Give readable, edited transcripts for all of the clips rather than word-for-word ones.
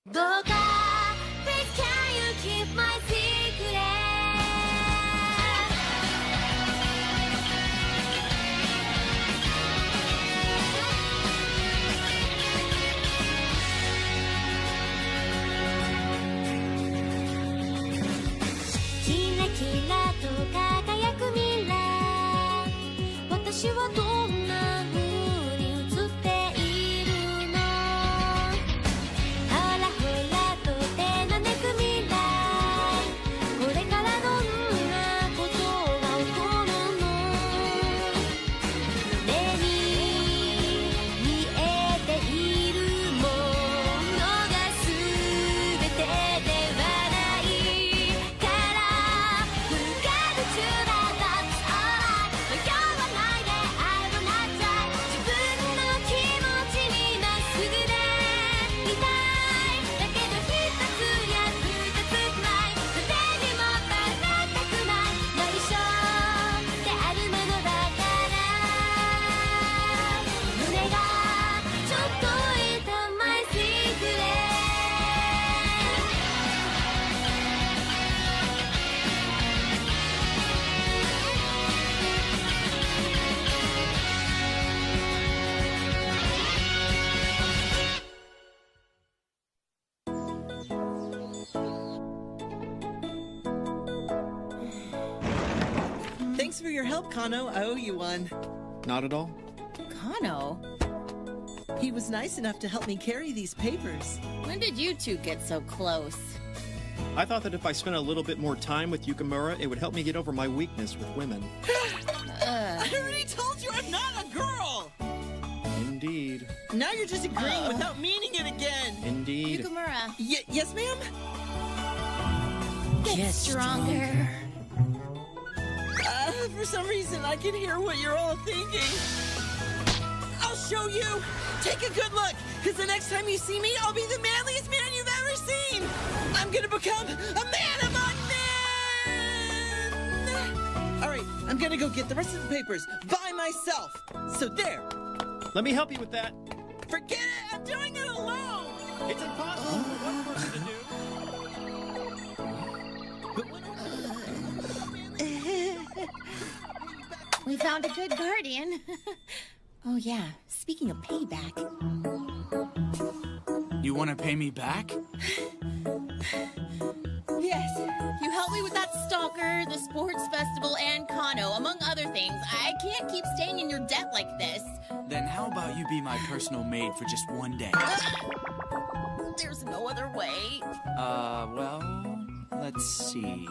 Please can you keep my secret? キラキラと輝く未来、私はどんな風に映っているの？ほらほらと手招く未来、これからどんなことが起こるの？目に見えているものが全てではないから不可能中だ。That's alright 迷わないで I will not die 自分の気持ちにまっすぐでいたい。だけど一つや二つくらいそれにも足らなくない内緒であるものだから胸がちょっと痛my secret。Thanks for your help, Kano. I owe you one. Not at all. Kano? He was nice enough to help me carry these papers. When did you two get so close? I thought that if I spent a little bit more time with Yukimura, it would help me get over my weakness with women. I already told you I'm not a girl! Indeed. Now you're just agreeing without meaning it again. Indeed. Yukimura, Yes, ma'am? get stronger. For some reason, I can hear what you're all thinking. I'll show you! Take a good look, because the next time you see me, I'll be the manliest man you've ever seen! I'm gonna become a man among men! Alright, I'm gonna go get the rest of the papers by myself. So there! Let me help you with that. Forget it! I'm doing it alone! It's impossible for one person to do. But when We found a good guardian. Oh yeah, speaking of payback. You want to pay me back? Yes, you helped me with that stalker, the sports festival, and Kano, among other things. I can't keep staying in your debt like this. Then how about you be my personal maid for just one day? There's no other way. Well, let's see.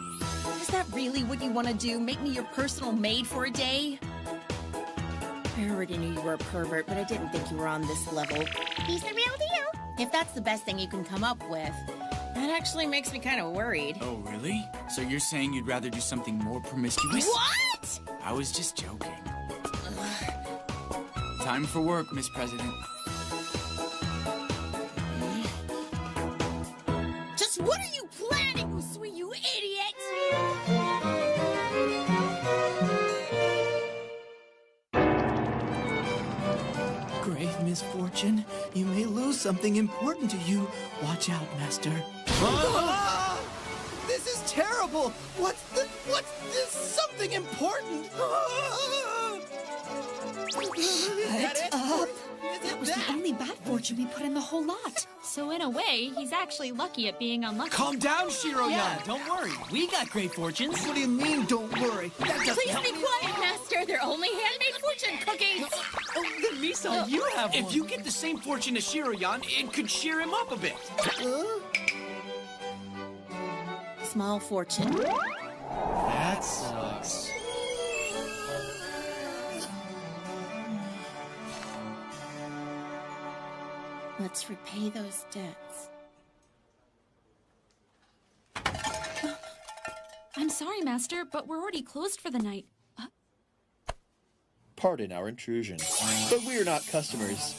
Is that really what you want to do? Make me your personal maid for a day? I already knew you were a pervert, but I didn't think you were on this level. He's the real deal. If that's the best thing you can come up with, that actually makes me kind of worried. Oh, really? So you're saying you'd rather do something more promiscuous? What? I was just joking. Time for work, Miss President. Just what are you planning, Usui, you idiot? Grave misfortune. You may lose something important to you. Watch out, Master. Ah! This is terrible. What's this? Something important. Shut up. That was the only bad fortune we put in the whole lot. So in a way, he's actually lucky at being unlucky. Calm down, Shiro-yan. Don't worry. We got great fortunes. What do you mean, don't worry? That doesn't Please help be me. quiet, Master. They're only handmade fortune cookies. Oh, then Miso, you have one. If you get the same fortune as Shiro-yan, it could cheer him up a bit. Small fortune. That sucks. Let's repay those debts. I'm sorry, Master, but we're already closed for the night. Pardon our intrusion, but we are not customers.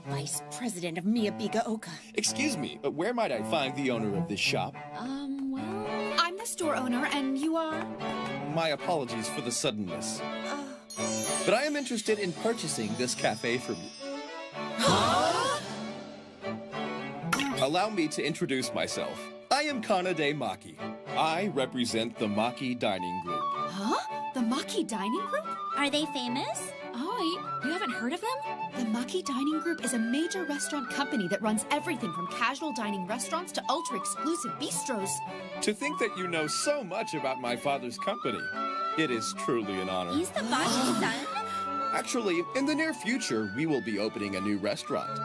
Vice President of Miyabika Oka. Excuse me, but where might I find the owner of this shop? Well... I'm the store owner, and you are? My apologies for the suddenness. But I am interested in purchasing this cafe from you. Huh? allow me to introduce myself. I am Kanade Maki. I represent the Maki Dining Group. Huh? The Maki Dining Group? Are they famous? Oh, you haven't heard of them? The Maki Dining Group is a major restaurant company that runs everything from casual dining restaurants to ultra-exclusive bistros. To think that you know so much about my father's company, it is truly an honor. He's the boss's son? Actually, in the near future, we will be opening a new restaurant.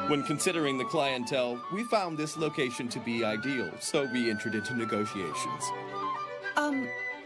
When considering the clientele, we found this location to be ideal, so we entered into negotiations.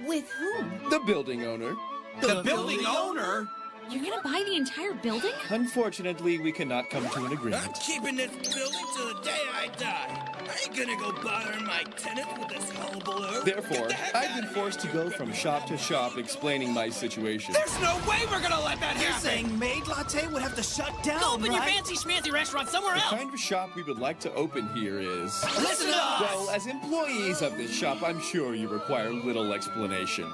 With whom? The building owner. The building owner? You're gonna buy the entire building? Unfortunately, we cannot come to an agreement. I'm keeping this building till the day I die. I ain't gonna go bothering my tenants with this hullabaloo. Therefore, I've been forced to go from shop to shop explaining my situation. There's no way we're gonna let that You're happen! saying Maid Latte would have to shut down, Go open your right? fancy schmancy restaurant somewhere The else! kind of shop we would like to open here is... Listen to us! Well, as employees of this shop, I'm sure you require little explanation.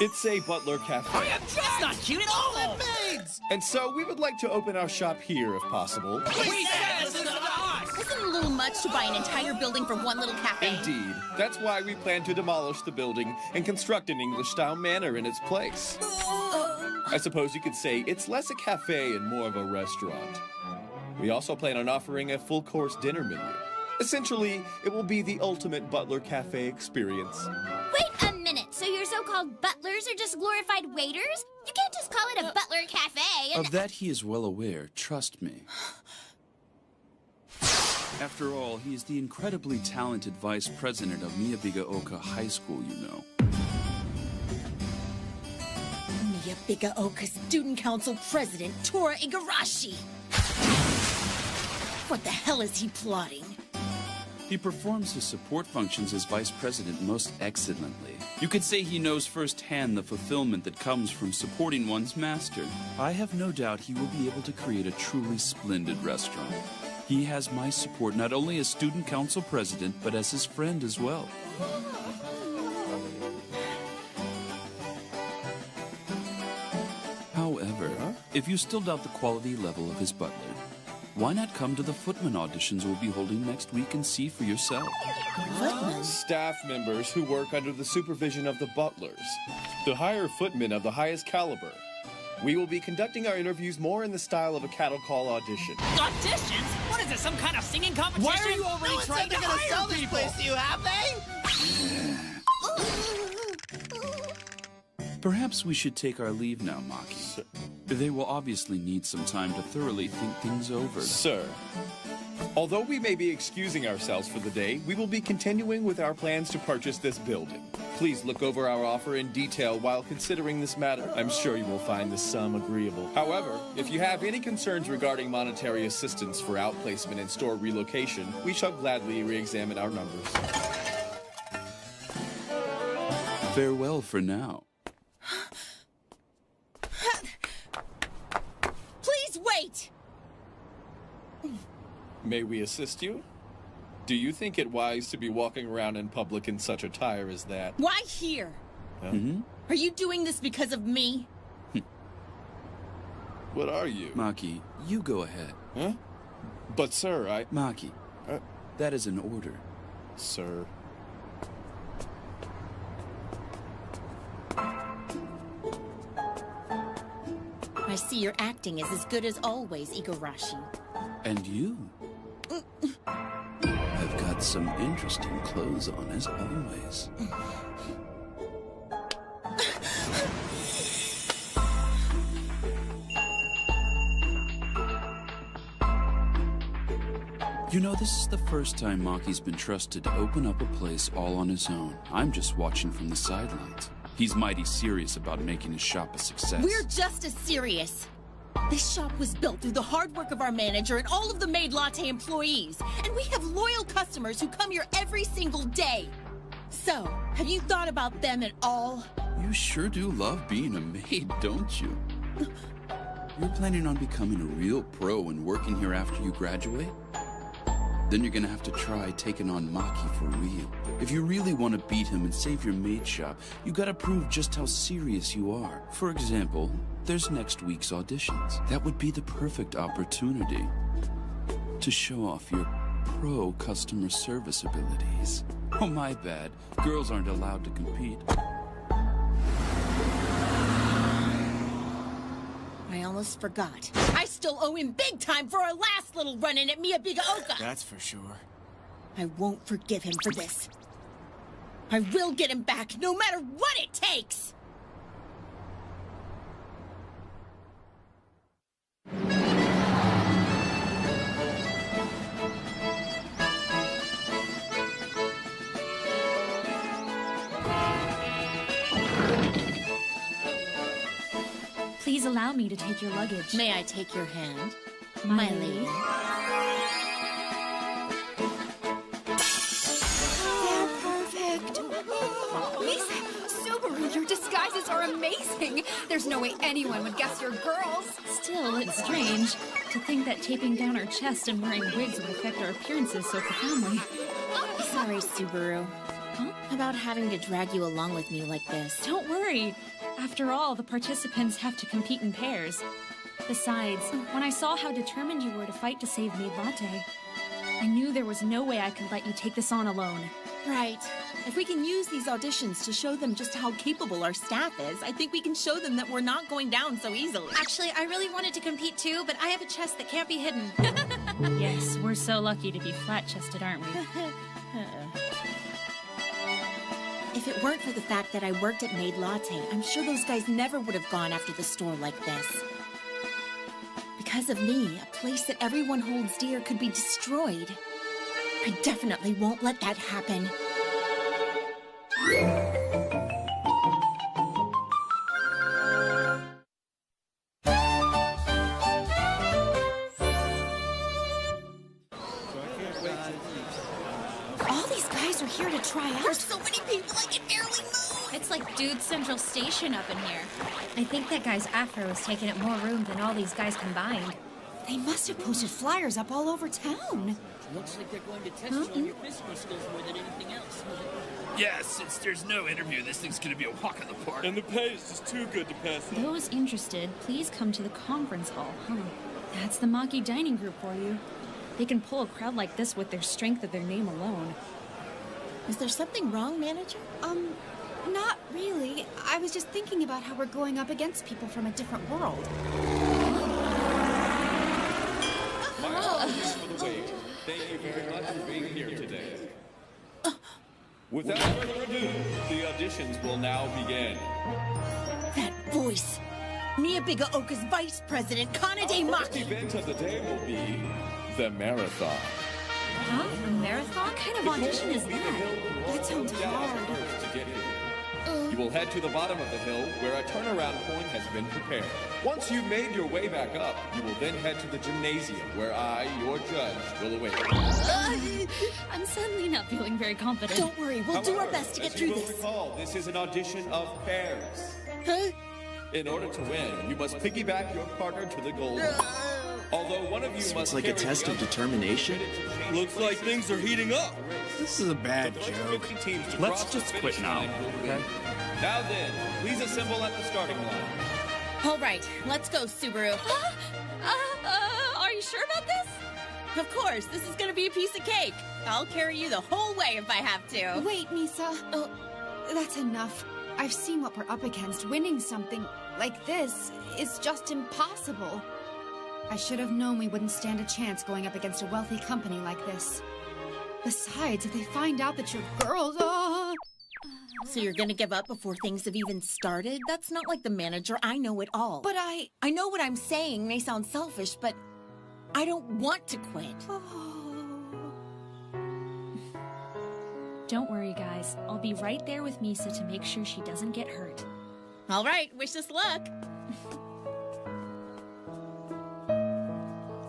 It's a butler cafe. That's not cute at all! Maids! And so we would like to open our shop here if possible. We said listen to us! Isn't it a little much to buy an entire building for one little cafe? Indeed. That's why we plan to demolish the building and construct an English-style manor in its place. I suppose you could say it's less a cafe and more of a restaurant. We also plan on offering a full-course dinner menu. Essentially, it will be the ultimate butler cafe experience. Wait a minute, so your so-called butlers are just glorified waiters? You can't just call it a butler cafe and... Of that he is well aware, trust me. After all, he is the incredibly talented vice president of Miyabigaoka High School, you know. Miyabigaoka Student Council President Tora Igarashi! What the hell is he plotting? He performs his support functions as vice president most excellently. You could say he knows firsthand the fulfillment that comes from supporting one's master. I have no doubt he will be able to create a truly splendid restaurant. He has my support not only as student council president, but as his friend as well. However, if you still doubt the quality level of his butler, why not come to the footman auditions we'll be holding next week and see for yourself? Staff members who work under the supervision of the butlers. The higher footmen of the highest caliber. We will be conducting our interviews more in the style of a cattle call audition. Auditions? What is this, some kind of singing competition? Why are you already trying to sell this place to you, have they? Perhaps we should take our leave now, Maki. They will obviously need some time to thoroughly think things over. Sir, although we may be excusing ourselves for the day, we will be continuing with our plans to purchase this building. Please look over our offer in detail while considering this matter. I'm sure you will find the sum agreeable. However, if you have any concerns regarding monetary assistance for outplacement and store relocation, we shall gladly re-examine our numbers. Farewell for now. Please wait! May we assist you? Do you think it wise to be walking around in public in such attire as that? Why here? Are you doing this because of me? What are you? Maki, you go ahead. Huh? But sir, Maki, that is an order. Sir. I see your acting is as good as always, Igarashi. And you? I've got some interesting clothes on, as always. You know, this is the first time Maki's been trusted to open up a place all on his own. I'm just watching from the sidelines. He's mighty serious about making his shop a success. We're just as serious. This shop was built through the hard work of our manager and all of the Maid Latte employees. And we have loyal customers who come here every single day. So, have you thought about them at all? You sure do love being a maid, don't you? You're planning on becoming a real pro and working here after you graduate? Then you're gonna have to try taking on Maki for real. If you really want to beat him and save your maid shop, you gotta prove just how serious you are. For example, there's next week's auditions. That would be the perfect opportunity to show off your pro customer service abilities. Oh, my bad. Girls aren't allowed to compete. I almost forgot. I still owe him big time for our last little run-in at Miyabigaoka. That's for sure. I won't forgive him for this. I will get him back, no matter what it takes! Please allow me to take your luggage. May I take your hand? My lady. They're perfect. Lisa, Subaru, your disguises are amazing. There's no way anyone would guess you're girls. Still, it's strange to think that taping down our chest and wearing wigs would affect our appearances so profoundly. Sorry, Subaru. Huh? About having to drag you along with me like this. Don't worry. After all, the participants have to compete in pairs. Besides, when I saw how determined you were to fight to save Maid Latte, I knew there was no way I could let you take this on alone. Right. If we can use these auditions to show them just how capable our staff is, I think we can show them that we're not going down so easily. Actually, I really wanted to compete too, but I have a chest that can't be hidden. Yes, we're so lucky to be flat-chested, aren't we? If it weren't for the fact that I worked at Maid Latte, I'm sure those guys never would have gone after the store like this. Because of me, a place that everyone holds dear could be destroyed. I definitely won't let that happen. All these guys are here to try out. There's so many people I can barely move. It's like Dude Central Station up in here. I think that guy's afro is taking up more room than all these guys combined. They must have posted flyers up all over town. Looks like they're going to test you on your physical skills more than anything else. Yeah, since there's no interview, this thing's gonna be a walk in the park. And the pay is just too good to pass up. Those interested, please come to the conference hall. That's the Maki Dining Group for you. They can pull a crowd like this with their strength of their name alone. Is there something wrong, manager? Not really. I was just thinking about how we're going up against people from a different world. My apologies for the wait. Thank you very much for being here today. Without further ado, the auditions will now begin. That voice! Miyabigaoka's Vice President, Kanade Our first Maki! event of the day will be the marathon. Huh? A marathon? What kind of audition is that? That sounds hard. To get here. You will head to the bottom of the hill where a turnaround point has been prepared. Once you've made your way back up, you will then head to the gymnasium where I, your judge, will await you. I'm suddenly not feeling very confident. Don't worry, we'll do our best to get through As you will this. recall, this is an audition of pairs. Huh? In order to win, you must piggyback your partner to the goal. Although one of you So must it's like a carry test the of other. determination? Looks like things are heating up. This is a bad joke. Let's just quit now, okay? Now then, please assemble at the starting line. All right, let's go, Subaru. Are you sure about this? Of course, this is gonna be a piece of cake. I'll carry you the whole way if I have to. Wait, Misa. Oh, that's enough. I've seen what we're up against. Winning something like this is just impossible. I should have known we wouldn't stand a chance going up against a wealthy company like this. Besides, if they find out that you're girls, So you're gonna give up before things have even started? That's not like the manager. I know it all. But I know what I'm saying may sound selfish, but I don't want to quit. Don't worry, guys. I'll be right there with Misa to make sure she doesn't get hurt. All right, wish us luck.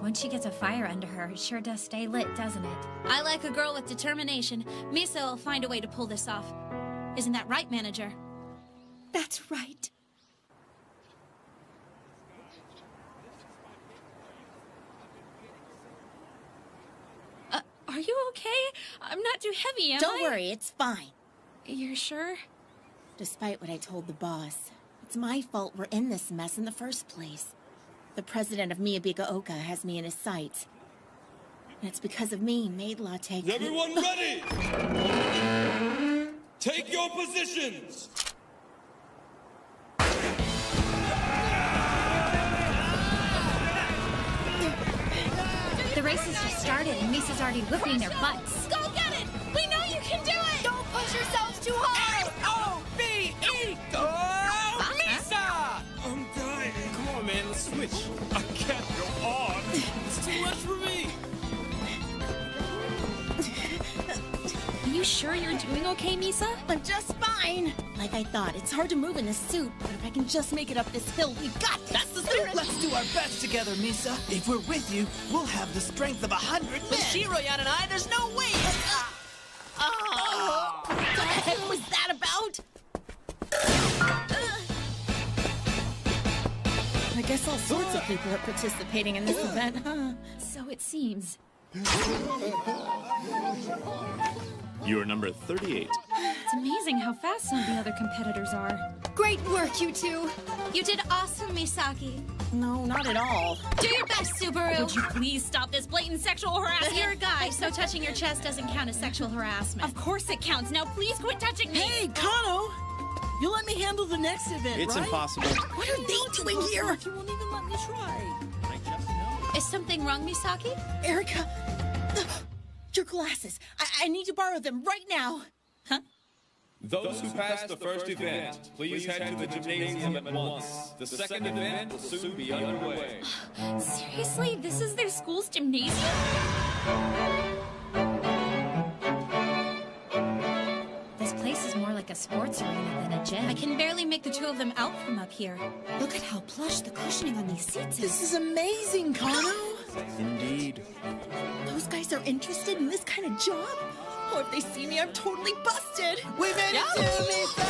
Once she gets a fire under her, it sure does stay lit, doesn't it? I like a girl with determination. Misa will find a way to pull this off. Isn't that right, manager? That's right. Are you okay? I'm not too heavy, am I? Don't worry, it's fine. You're sure? Despite what I told the boss, it's my fault we're in this mess in the first place. The president of Miyabigaoka has me in his sights. And it's because of me, Maid Latte. Is everyone ready? Take your positions! The race has just started and Misa's already whipping their butts. Go get it! We know you can do it! Don't push yourselves too hard! F-O-B-E! Go! Misa! I'm dying. Come on, man, let's switch. I can't go on. It's too much for me. Are you sure you're doing okay, Misa? I'm just fine. Like I thought, it's hard to move in this suit, but if I can just make it up this hill, we got this. That's the spirit. Let's do our best together, Misa. If we're with you, we'll have the strength of 100 men. With Shiroyan and I, there's no way. What the heck was that about? I guess all sorts of people are participating in this event, huh? So it seems. You're number 38. It's amazing how fast some of the other competitors are. Great work, you two. You did awesome, Misaki. No, not at all. Do your best, Subaru. Would you please stop this blatant sexual harassment? You're a guy, so touching your chest doesn't count as sexual harassment. Of course it counts. Now please quit touching me. Hey, Kano! You let me handle the next event, It's right? impossible. What are they doing here? You won't even let me try. I just know. Is something wrong, Misaki? Erica, your glasses. I need to borrow them right now. Huh? Those who passed the first event, please head to the gymnasium at once. The second event will soon be underway. Seriously? This is their school's gymnasium? This place is more like a sports arena than a gym. I can barely make the two of them out from up here. Look at how plush the cushioning on these seats This is. is amazing, Kano. Indeed. Those guys are interested in this kind of job? Oh, if they see me, I'm totally busted. We made it too, Lisa!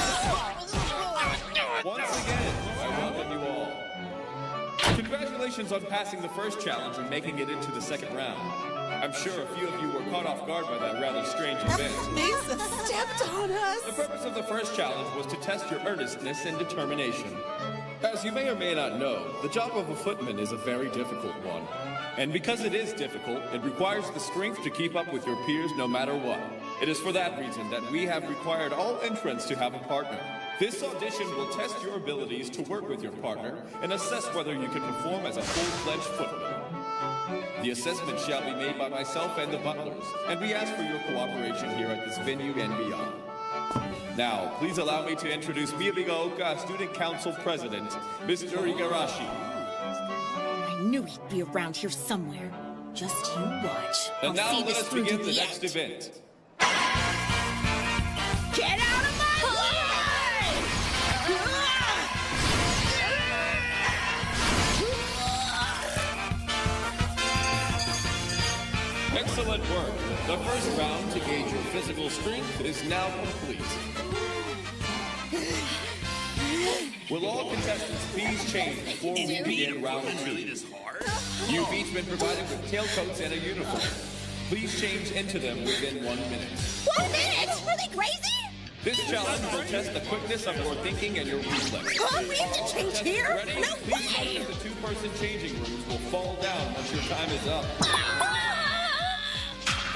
Once again, I welcome you all. Congratulations on passing the first challenge and making it into the second round. I'm sure a few of you were caught off guard by that rather strange event. Lisa stepped on us! The purpose of the first challenge was to test your earnestness and determination. As you may or may not know, the job of a footman is a very difficult one. And because it is difficult, it requires the strength to keep up with your peers no matter what. It is for that reason that we have required all entrants to have a partner. This audition will test your abilities to work with your partner and assess whether you can perform as a full-fledged footman. The assessment shall be made by myself and the butlers, and we ask for your cooperation here at this venue and beyond. Now, please allow me to introduce Miyabigaoka Student Council President, Mr. Igarashi. I knew he'd be around here somewhere. Just you watch. And I'll now see let this us through to begin the next end. event. Get out of my way! Excellent work. The first round to gauge your physical strength is now complete. Will all contestants please change before we begin round 2? You've each been provided with tailcoats and a uniform. Please change into them within 1 minute. 1 minute? Are they crazy? This challenge will test the quickness of your thinking and your reflexes. Oh, we have to change here? Ready? No Please way! note that the two-person changing rooms will fall down once your time is up.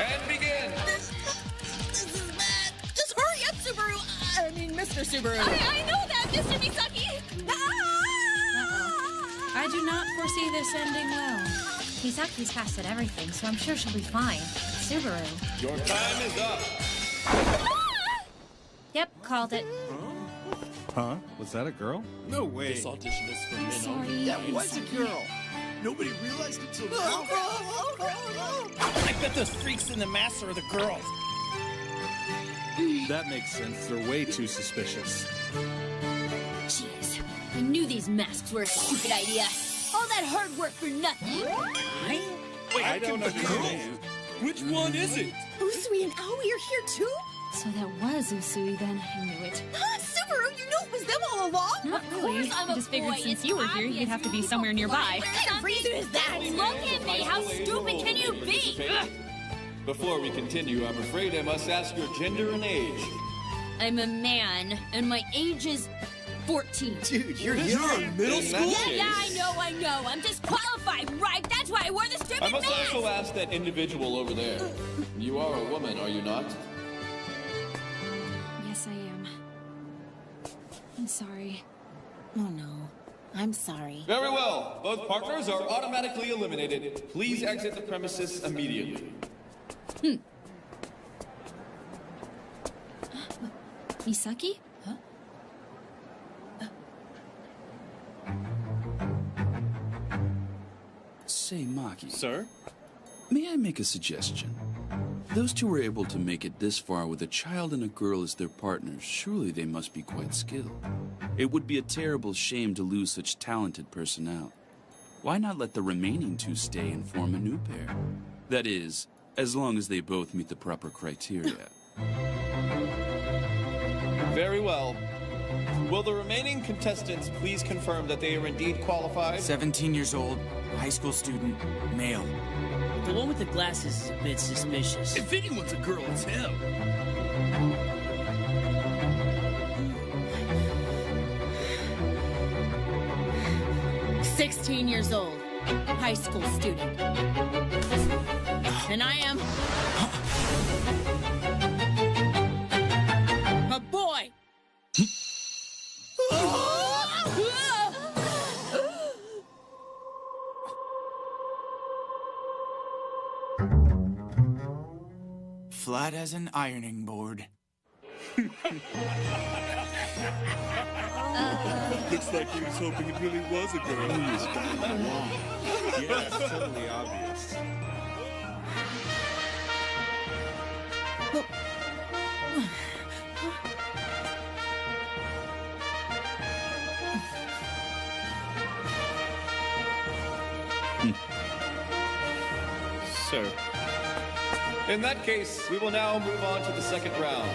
And begin! This is bad. Just hurry up, Subaru. I mean, Mr. Subaru. I know that, Mr. Misaki! I do not foresee this ending well. Misaki's fast at everything, so I'm sure she'll be fine. Subaru. Your time is up. Yep, called it. Huh? Was that a girl? No way. This audition is for men Sorry. only. That was a girl. Nobody realized it till now. I bet those freaks in the mask are the girls. That makes sense. They're way too suspicious. Jeez, I knew these masks were a stupid idea. All that hard work for nothing. Wait, I don't understand. Which one is it? Usui and Aoi are here too? So that was Usui then. I knew it. Subaru, you know it was them all along? Not really. I'm I a just figured boy. since It's you were here, obvious. you'd have to be somewhere nearby. What kind of reason is that? Look at me. How stupid can you be? Before we continue, I'm afraid I must ask your gender and age. I'm a man, and my age is 14. Dude, you're You're young. in middle In that school? case- Yeah, I know. I'm disqualified fight, right? That's why I wore the stupid I must mask! also ask that individual over there. You are a woman, are you not? Yes, I am. I'm sorry. Oh no. I'm sorry. Very well. Both partners are automatically eliminated. Please exit the premises immediately. Misaki? Huh? Say, Maki. Sir? May I make a suggestion? Those two were able to make it this far with a child and a girl as their partners. Surely they must be quite skilled. It would be a terrible shame to lose such talented personnel. Why not let the remaining two stay and form a new pair? That is, as long as they both meet the proper criteria. Very well. Will the remaining contestants please confirm that they are indeed qualified? 17 years old, high school student, male. The one with the glasses is a bit suspicious. If anyone's a girl, it's him. 16 years old, high school student. And I am... a boy! Flat as an ironing board. Looks like he was hoping it really was a girl. He's got it wrong. Yeah, it's totally obvious. Sir. In that case, we will now move on to the second round.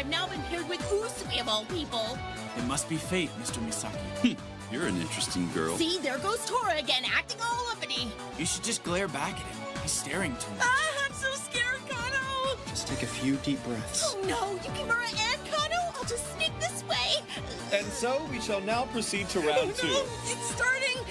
I've now been paired with Usui of all people. It must be fate, Mr. Misaki. You're an interesting girl. See, there goes Tora again, acting all uppity. You should just glare back at him. He's staring too much. Ah, I'm so scared, Kano! Just take a few deep breaths. Oh no, Yukimura and Kano! I'll just sneak this way. And so we shall now proceed to round two. No, it's starting!